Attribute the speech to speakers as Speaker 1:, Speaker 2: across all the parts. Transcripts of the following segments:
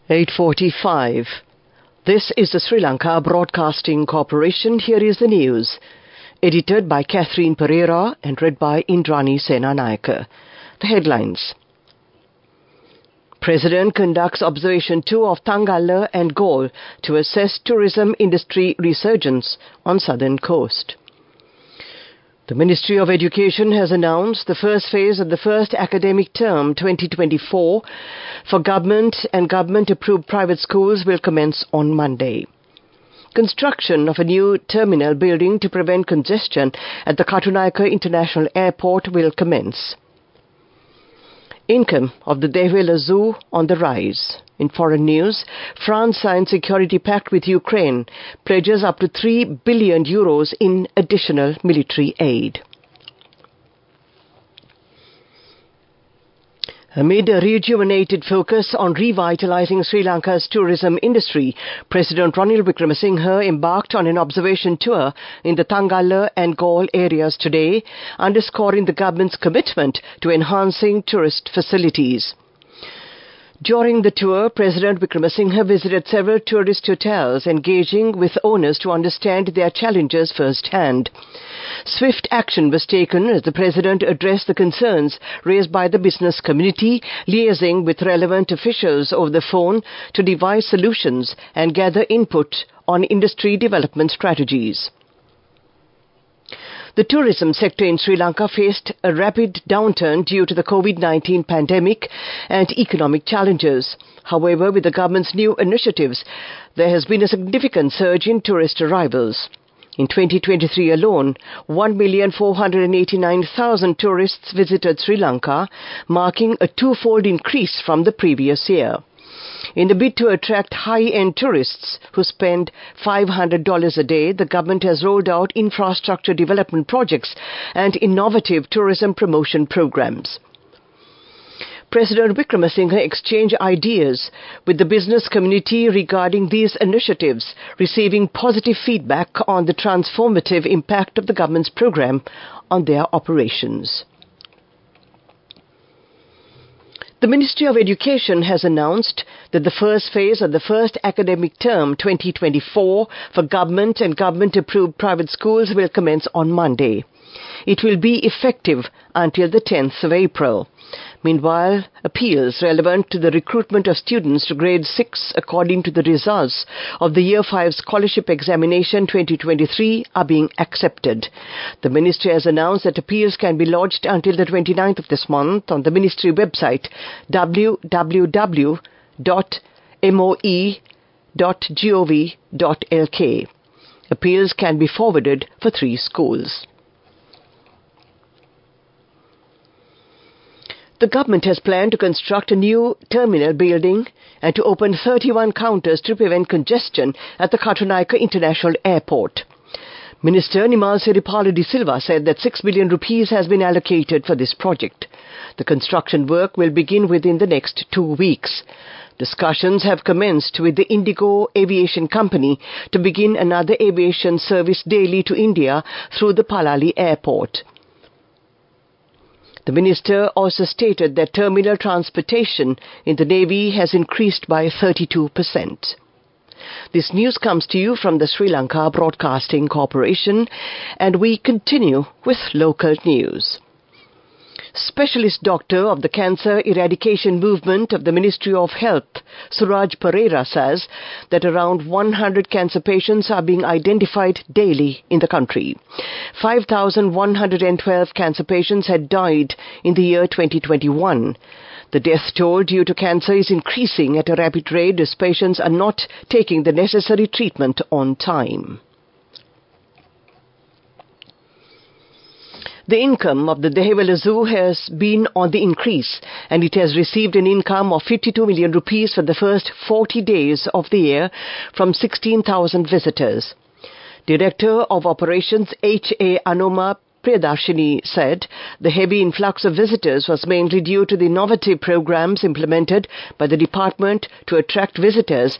Speaker 1: "8:45. This is the Sri Lanka Broadcasting Corporation. Here is the news. Edited by Catherine Pereira and read by Indrani Senanayake. The headlines. President conducts observation tour of Tangalla and Galle to assess tourism industry resurgence on southern coast. The Ministry of Education has announced the first phase of the first academic term 2024 for government and government-approved private schools will commence on Monday. Construction of a new terminal building to prevent congestion at the Katunayake International Airport will commence. Income of the Devela Zoo on the rise. In foreign news, France signed security pact with Ukraine, pledges up to €3 billion in additional military aid. Amid a rejuvenated focus on revitalizing Sri Lanka's tourism industry, President Ranil Wickremesinghe embarked on an observation tour in the Tangalla and Galle areas today, underscoring the government's commitment to enhancing tourist facilities. During the tour, President Wickremesinghe visited several tourist hotels, engaging with owners to understand their challenges firsthand. Swift action was taken as the President addressed the concerns raised by the business community, liaising with relevant officials over the phone to devise solutions and gather input on industry development strategies. The tourism sector in Sri Lanka faced a rapid downturn due to the COVID-19 pandemic and economic challenges. However, with the government's new initiatives, there has been a significant surge in tourist arrivals. In 2023 alone, 1,489,000 tourists visited Sri Lanka, marking a twofold increase from the previous year. In the bid to attract high-end tourists who spend $500 a day, the government has rolled out infrastructure development projects and innovative tourism promotion programs. President Wickremesinghe exchanged ideas with the business community regarding these initiatives, receiving positive feedback on the transformative impact of the government's program on their operations. The Ministry of Education has announced that the first phase of the first academic term 2024 for government and government-approved private schools will commence on Monday. It will be effective until the 10th of April. Meanwhile, appeals relevant to the recruitment of students to grade 6 according to the results of the Year 5 Scholarship Examination 2023 are being accepted. The Ministry has announced that appeals can be lodged until the 29th of this month on the Ministry website www.moe.gov.lk. Appeals can be forwarded for 3 schools. The government has planned to construct a new terminal building and to open 31 counters to prevent congestion at the Katunayake International Airport. Minister Nimal Siripala de Silva said that 6 billion rupees has been allocated for this project. The construction work will begin within the next 2 weeks. Discussions have commenced with the Indigo Aviation Company to begin another aviation service daily to India through the Palali Airport. The minister also stated that terminal transportation in the Navy has increased by 32%. This news comes to you from the Sri Lanka Broadcasting Corporation, and we continue with local news. Specialist doctor of the cancer eradication movement of the Ministry of Health, Suraj Pereira, says that around 100 cancer patients are being identified daily in the country. 5,112 cancer patients had died in the year 2021. The death toll due to cancer is increasing at a rapid rate as patients are not taking the necessary treatment on time. The income of the Dehewala Zoo has been on the increase, and it has received an income of 52 million rupees for the first 40 days of the year from 16,000 visitors. Director of Operations H.A. Anoma Priyadarshini said the heavy influx of visitors was mainly due to the innovative programs implemented by the department to attract visitors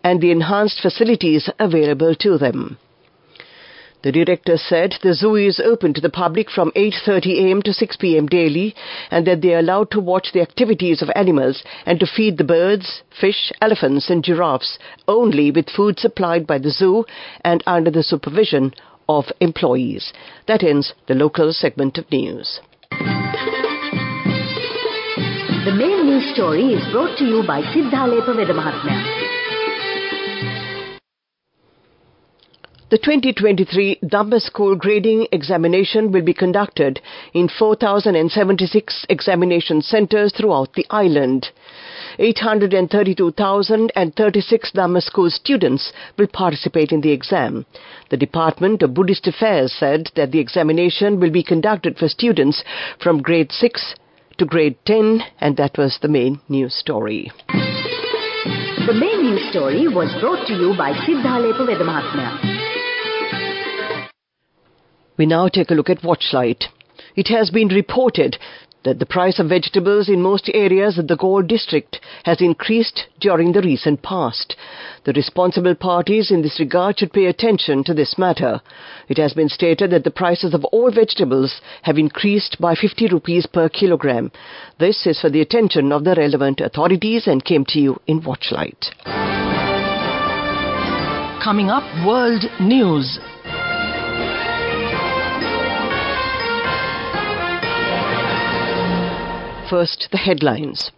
Speaker 1: and the enhanced facilities available to them. The director said the zoo is open to the public from 8:30 a.m. to 6 p.m. daily, and that they are allowed to watch the activities of animals and to feed the birds, fish, elephants and giraffes only with food supplied by the zoo and under the supervision of employees. That ends the local segment of news.
Speaker 2: The main news story is brought to you by Sinhala.
Speaker 1: The 2023 Dhamma School grading examination will be conducted in 4,076 examination centres throughout the island. 832,036 Dhamma School students will participate in the exam. The Department of Buddhist Affairs said that the examination will be conducted for students from grade 6 to grade 10, and that was the main news story.
Speaker 2: The main news story was brought to you by Sinhala.
Speaker 1: We now take a look at Watchlight. It has been reported that the price of vegetables in most areas of the Galle district has increased during the recent past. The responsible parties in this regard should pay attention to this matter. It has been stated that the prices of all vegetables have increased by 50 rupees per kilogram. This is for the attention of the relevant authorities and came to you in Watchlight.
Speaker 3: Coming up, World News.
Speaker 1: First, the headlines.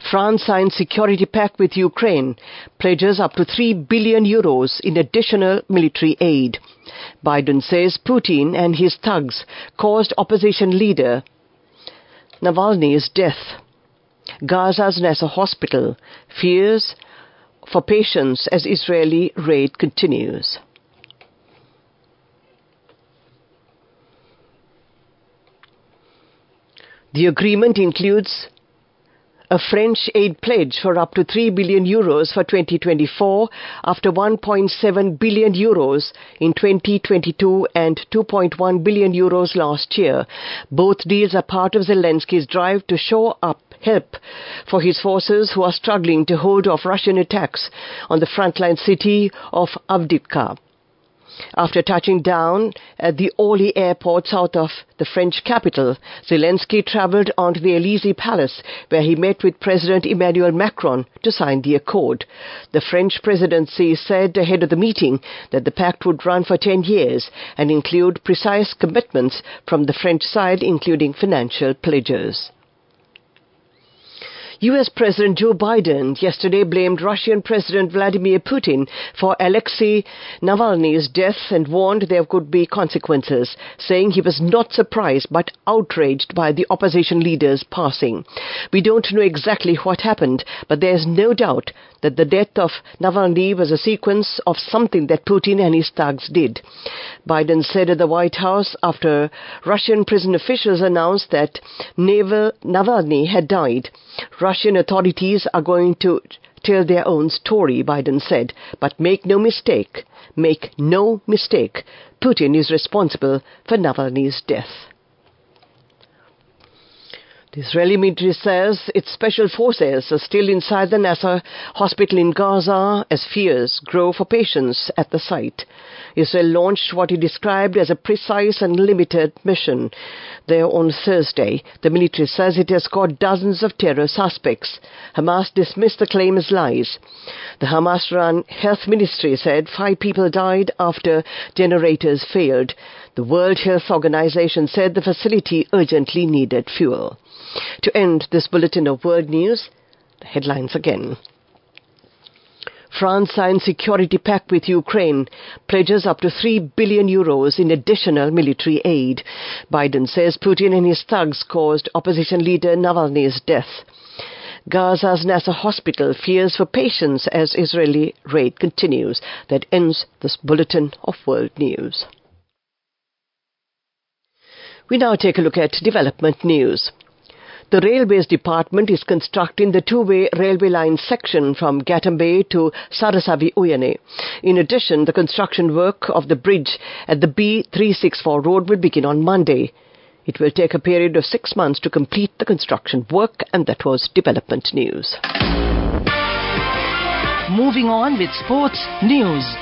Speaker 1: France signs security pact with Ukraine, pledges up to 3 billion euros in additional military aid. Biden says Putin and his thugs caused opposition leader Navalny's death. Gaza's Nasser hospital fears for patients as Israeli raid continues. The agreement includes a French aid pledge for up to 3 billion euros for 2024 after 1.7 billion euros in 2022 and 2.1 billion euros last year. Both deals are part of Zelensky's drive to shore up help for his forces who are struggling to hold off Russian attacks on the frontline city of Avdiivka. After touching down at the Orly airport south of the French capital, Zelensky travelled on to the Élysée Palace, where he met with President Emmanuel Macron to sign the accord. The French presidency said ahead of the meeting that the pact would run for 10 years and include precise commitments from the French side, including financial pledges. U.S. President Joe Biden yesterday blamed Russian President Vladimir Putin for Alexei Navalny's death and warned there could be consequences, saying he was not surprised but outraged by the opposition leader's passing. We don't know exactly what happened, but there is no doubt that the death of Navalny was a sequence of something that Putin and his thugs did. Biden said at the White House after Russian prison officials announced that Navalny had died. Russian authorities are going to tell their own story, Biden said. But make no mistake, Putin is responsible for Navalny's death. The Israeli military says its special forces are still inside the Nasser hospital in Gaza as fears grow for patients at the site. Israel launched what it described as a precise and limited mission there on Thursday. The military says it has caught dozens of terror suspects. Hamas dismissed the claim as lies. The Hamas-run health ministry said 5 people died after generators failed. The World Health Organization said the facility urgently needed fuel. To end this bulletin of world news, the headlines again. France signs security pact with Ukraine, pledges up to 3 billion euros in additional military aid. Biden says Putin and his thugs caused opposition leader Navalny's death. Gaza's Nasser hospital fears for patients as Israeli raid continues. That ends this bulletin of world news. We now take a look at development news. The Railways Department is constructing the two-way railway line section from Gatambe to Sarasavi Uyane. In addition, the construction work of the bridge at the B364 road will begin on Monday. It will take a period of 6 months to complete the construction work, and that was development news.
Speaker 3: Moving on with sports news.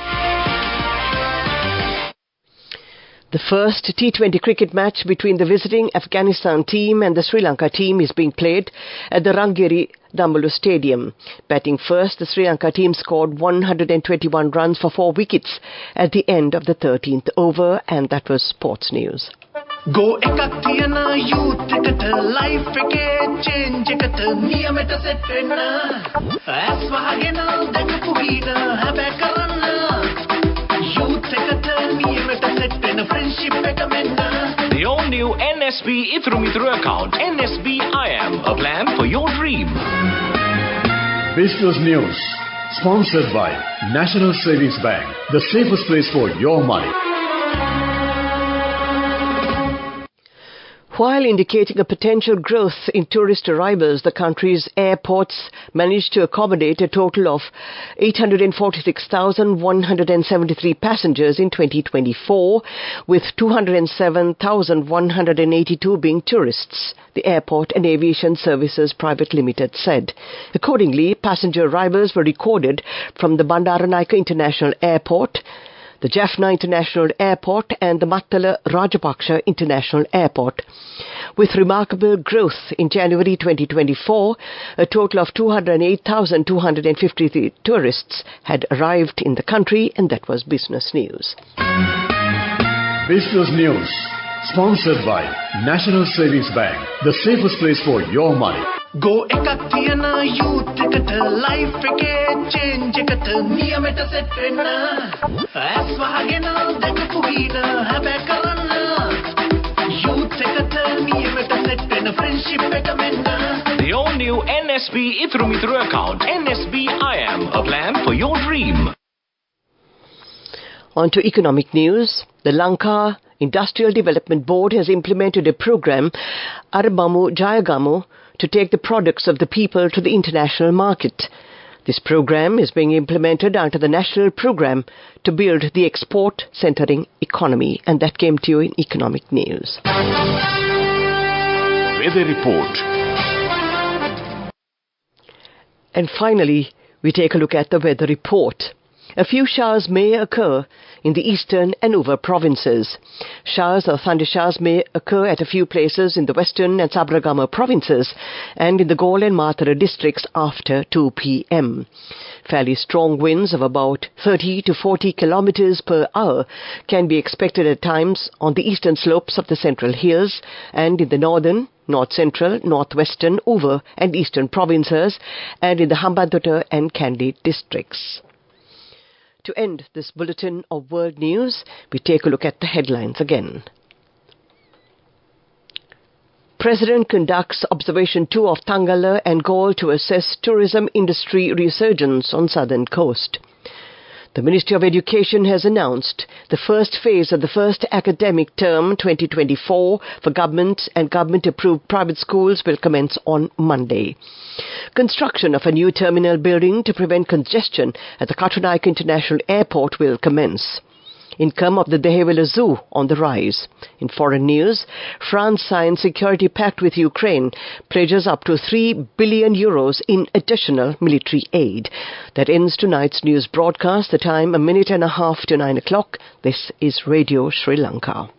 Speaker 1: The first T20 cricket match between the visiting Afghanistan team and the Sri Lanka team is being played at the Rangiri Dambulu Stadium. Batting first, the Sri Lanka team scored 121 runs for 4 wickets at the end of the 13th over, and that was sports news.
Speaker 4: Go ekak tiyana youth eකට life එකේ change එකට නියමෙට set වෙන්න ඇස් වහගෙන දැකපු වීන හැබැයි කරන්න youth එකට නියමෙට set වෙන friendship එක මෙන්න.
Speaker 5: The all-new NSB Ithru Mithru account, NSB IM, a plan for your dream.
Speaker 6: Business News, sponsored by National Savings Bank, the safest place for your money.
Speaker 1: While indicating a potential growth in tourist arrivals, the country's airports managed to accommodate a total of 846,173 passengers in 2024, with 207,182 being tourists, the Airport and Aviation Services Private Limited said. Accordingly, passenger arrivals were recorded from the Bandaranaike International Airport, the Jaffna International Airport and the Mattala Rajapaksha International Airport. With remarkable growth in January 2024, a total of 208,253 tourists had arrived in the country, and that was business news.
Speaker 6: Business News, sponsored by National Savings Bank, the safest place for your money.
Speaker 4: Go ekak tiyana youth එකට life එකේ change එකට නියමෙට set වෙන්න ඇස් වහගෙන දැකපු වීන හැබැයි කරන්න youth එකට නියමෙට set වෙන friendship එක මෙන්න.
Speaker 5: The all-new NSB Ithru Mithru account, NSB IM, a plan for your dream.
Speaker 1: On to economic news. The Lanka Industrial Development Board has implemented a program, Arabamu Jayagamu, to take the products of the people to the international market. This program is being implemented under the national program to build the export-centering economy, and that came to you in economic news.
Speaker 5: Weather report.
Speaker 1: And finally, we take a look at the weather report. A few showers may occur in the eastern and over provinces. Showers or thundershowers may occur at a few places in the western and Sabragama provinces and in the Gaul and Mathura districts after 2 p.m. Fairly strong winds of about 30 to 40 kilometers per hour can be expected at times on the eastern slopes of the central hills and in the northern, north-central, northwestern, over and eastern provinces and in the Hambantota and Kandy districts. To end this bulletin of world news, we take a look at the headlines again. President conducts observation tour of Tangala and Galle to assess tourism industry resurgence on southern coast. The Ministry of Education has announced the first phase of the first academic term 2024 for government and government-approved private schools will commence on Monday. Construction of a new terminal building to prevent congestion at the Katunayake International Airport will commence. Income of the Dehevela Zoo on the rise. In foreign news, France signs security pact with Ukraine, pledges up to €3 billion in additional military aid. That ends tonight's news broadcast. The time 1.5 minutes to 9 o'clock. This is Radio Sri Lanka.